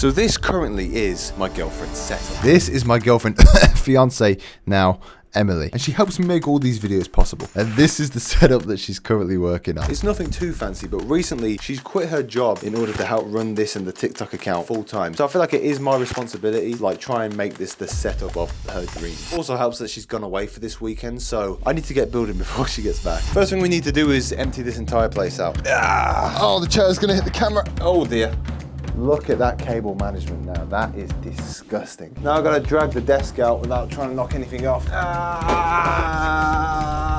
So this currently is my girlfriend's setup. This is my girlfriend, fiance now, Emily, and she helps me make all these videos possible. And this is the setup that she's currently working on. It's nothing too fancy, but recently she's quit her job in order to help run this and the TikTok account full time. So I feel like it is my responsibility to like try and make this the setup of her dream. Also helps that she's gone away for this weekend, so I need to get building before she gets back. First thing we need to do is empty this entire place out. Oh, the chair's gonna hit the camera. Oh dear. Look at that cable management now. That is disgusting. Now I've got to drag the desk out without trying to knock anything off.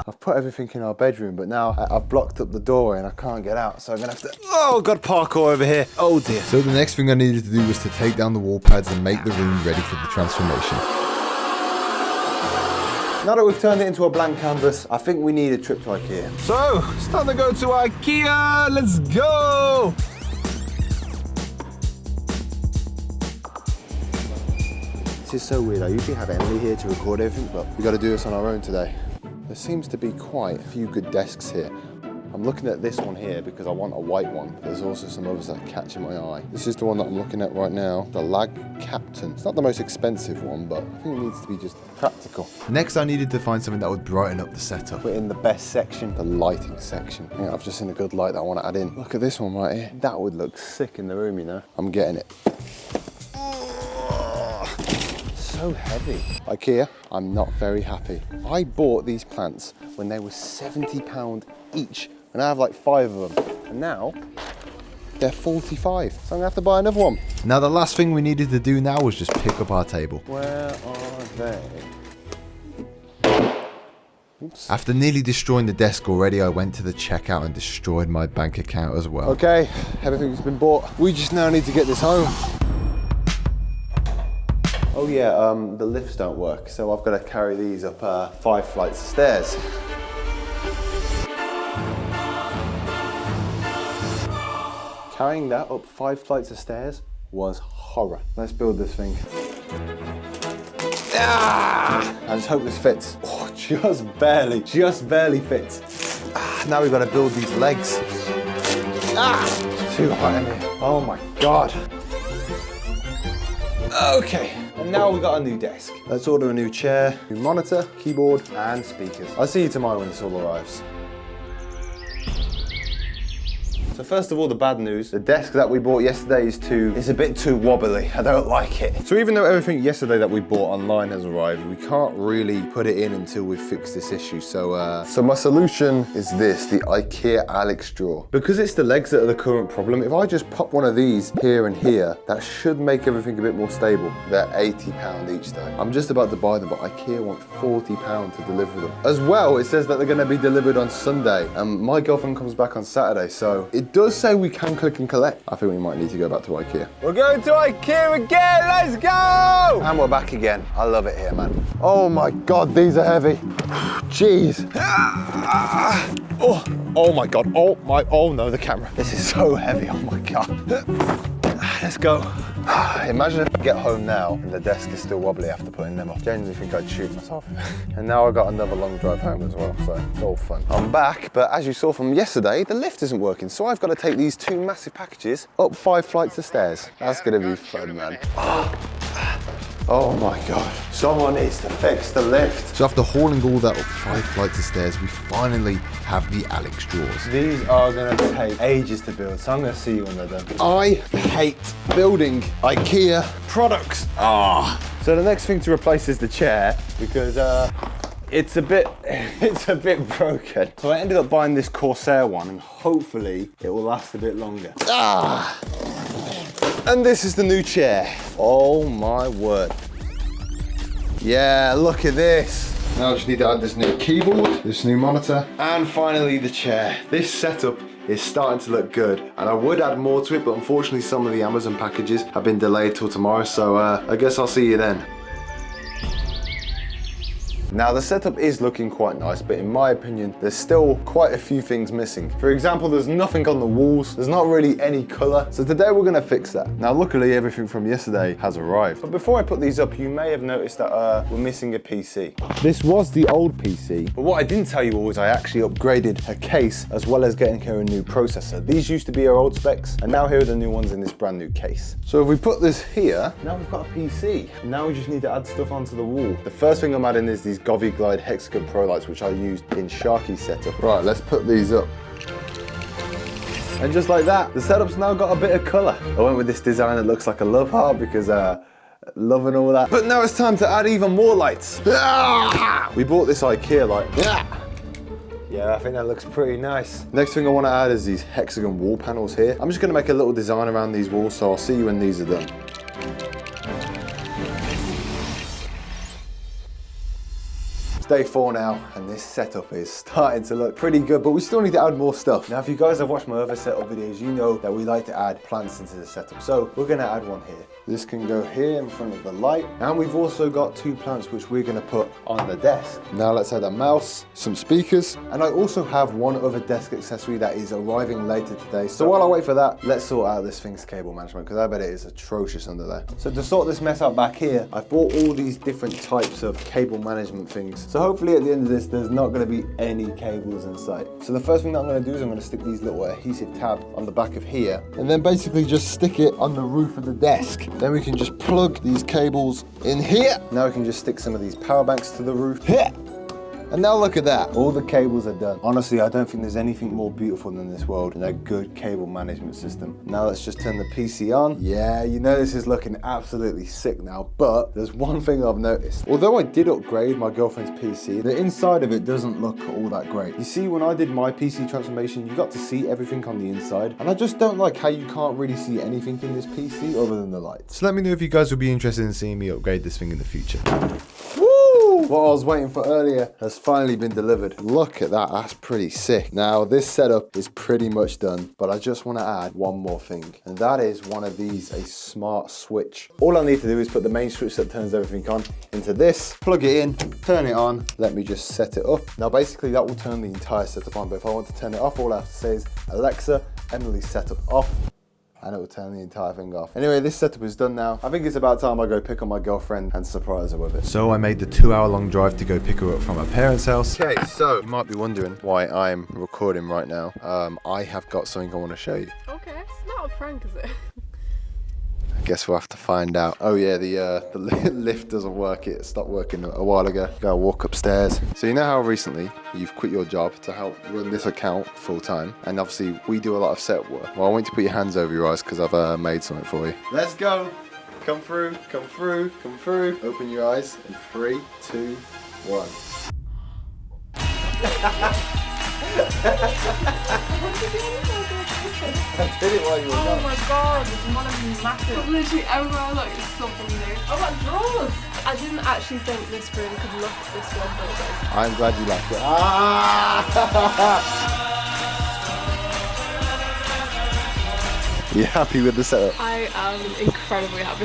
I've put everything in our bedroom, but now I've blocked up the door and I can't get out. So I'm going to have to... Oh, God, parkour over here. Oh, dear. So the next thing I needed to do was to take down the wall pads and make the room ready for the transformation. Now that we've turned it into a blank canvas, I think we need a trip to IKEA. So, it's time to go to IKEA. Let's go. This is so weird. I usually have Emily here to record everything, but we got to do this on our own today. There seems to be quite a few good desks here. I'm looking at this one here because I want a white one. There's also some others that are catching my eye. This is the one that I'm looking at right now, the Lag Captain. It's not the most expensive one, but I think it needs to be just practical. Next, I needed to find something that would brighten up the setup. We're in the best section, the lighting section. Yeah, I've just seen a good light that I want to add in. Look at this one right here. That would look sick in the room, you know. I'm getting it. So heavy. IKEA, I'm not very happy. I bought these plants when they were £70 each, and I have like 5 of them, and now they're 45, so I'm gonna have to buy another one. Now the last thing we needed to do now was just pick up our table. Where are they? Oops. After nearly destroying the desk already, I went to the checkout and destroyed my bank account as well. Okay, everything's been bought. We just now need to get this home. Oh yeah, the lifts don't work, so I've got to carry these up 5 flights of stairs. Carrying that up 5 flights of stairs was horror. Let's build this thing. Ah! I just hope this fits. Oh, just barely fits. Now we've got to build these legs. It's too hot in here. Oh my God. Okay. And now we've got a new desk. Let's order a new chair, new monitor, keyboard, and speakers. I'll see you tomorrow when this all arrives. So first of all, the bad news. The desk that we bought yesterday is a bit too wobbly. I don't like it. So even though everything yesterday that we bought online has arrived, we can't really put it in until we've fixed this issue. So my solution is this, the IKEA Alex drawer. Because it's the legs that are the current problem, if I just pop one of these here and here, that should make everything a bit more stable. They're £80 each though. I'm just about to buy them, but IKEA want £40 to deliver them. As well, it says that they're gonna be delivered on Sunday, and my girlfriend comes back on Saturday, so it does say we can click and collect. I think we might need to go back to IKEA. We're going to IKEA again. Let's go. And we're back again. I love it here, man. Oh my God, these are heavy. Jeez. Oh my God. Oh no, the camera. This is so heavy. Oh my God. Let's go. Imagine if I get home now and the desk is still wobbly after putting them off. I genuinely think I'd shoot myself. And now I've got another long drive home as well, so it's all fun. I'm back, but as you saw from yesterday, the lift isn't working, so I've got to take these 2 massive packages up 5 flights of stairs. That's gonna be fun, man. Oh my God. Someone needs to fix the lift. So after hauling all that up 5 flights of stairs, we finally have the Alex drawers. These are gonna take ages to build, so I'm gonna see you when they're done. I hate building IKEA products. So the next thing to replace is the chair, because it's a bit broken. So I ended up buying this Corsair one, and hopefully it will last a bit longer. And this is the new chair. Oh my word. Yeah, look at this. Now I just need to add this new keyboard, this new monitor, and finally the chair. This setup is starting to look good, and I would add more to it, but unfortunately some of the Amazon packages have been delayed till tomorrow, so I guess I'll see you then. Now the setup is looking quite nice, but in my opinion, there's still quite a few things missing. For example, there's nothing on the walls. There's not really any color. So today we're gonna fix that. Now, luckily everything from yesterday has arrived. But before I put these up, you may have noticed that we're missing a PC. This was the old PC, but what I didn't tell you all is I actually upgraded her case as well as getting her a new processor. These used to be her old specs, and now here are the new ones in this brand new case. So if we put this here, now we've got a PC. Now we just need to add stuff onto the wall. The first thing I'm adding is these Govy Glide Hexagon Pro lights, which I used in Sharky's setup. Right, let's put these up. And just like that, the setup's now got a bit of color. I went with this design that looks like a love heart because love and all that. But now it's time to add even more lights. We bought this IKEA light. Yeah, I think that looks pretty nice. Next thing I want to add is these hexagon wall panels here. I'm just going to make a little design around these walls, so I'll see you when these are done. It's day 4 now, and this setup is starting to look pretty good, but we still need to add more stuff. Now, if you guys have watched my other setup videos, you know that we like to add plants into the setup. So we're gonna add one here. This can go here in front of the light. And we've also got 2 plants which we're gonna put on the desk. Now let's add a mouse, some speakers, and I also have one other desk accessory that is arriving later today. So while I wait for that, let's sort out this thing's cable management, because I bet it is atrocious under there. So to sort this mess out back here, I've bought all these different types of cable management things. So hopefully at the end of this, there's not gonna be any cables inside. So the first thing that I'm gonna do is I'm gonna stick these little adhesive tabs on the back of here, and then basically just stick it on the roof of the desk. Then we can just plug these cables in here. Now we can just stick some of these power banks to the roof here. And now look at that, all the cables are done. Honestly, I don't think there's anything more beautiful than this world than a good cable management system. Now let's just turn the PC on. Yeah, you know this is looking absolutely sick now, but there's one thing I've noticed. Although I did upgrade my girlfriend's PC, the inside of it doesn't look all that great. You see, when I did my PC transformation, you got to see everything on the inside, and I just don't like how you can't really see anything in this PC other than the lights. So let me know if you guys would be interested in seeing me upgrade this thing in the future. What I was waiting for earlier has finally been delivered. Look at that, that's pretty sick. Now this setup is pretty much done, but I just want to add one more thing, and that is one of these, a smart switch. All I need to do is put the main switch that turns everything on into this, plug it in, turn it on, let me just set it up. Now basically that will turn the entire setup on, but if I want to turn it off, all I have to say is, Alexa, Emily setup off, and it will turn the entire thing off. Anyway, this setup is done now. I think it's about time I go pick up my girlfriend and surprise her with it. So I made the 2-hour-long drive to go pick her up from her parents' house. Okay, so you might be wondering why I'm recording right now. I have got something I want to show you. Okay, it's not a prank, is it? I guess we'll have to find out. Oh yeah, the lift doesn't work. It stopped working a while ago. Gotta walk upstairs. So you know how recently you've quit your job to help run this account full time, and obviously we do a lot of setup work. Well, I want you to put your hands over your eyes because I've made something for you. Let's go. Come through, come through, come through. Open your eyes in 3, 2, 1. I did it while you were Oh gone. my god, one of them massive. But literally everywhere I look is something new. Oh, got drawers! I didn't actually think this room could look this good, but it does. I'm glad you liked it. You happy with the setup? I am incredibly happy.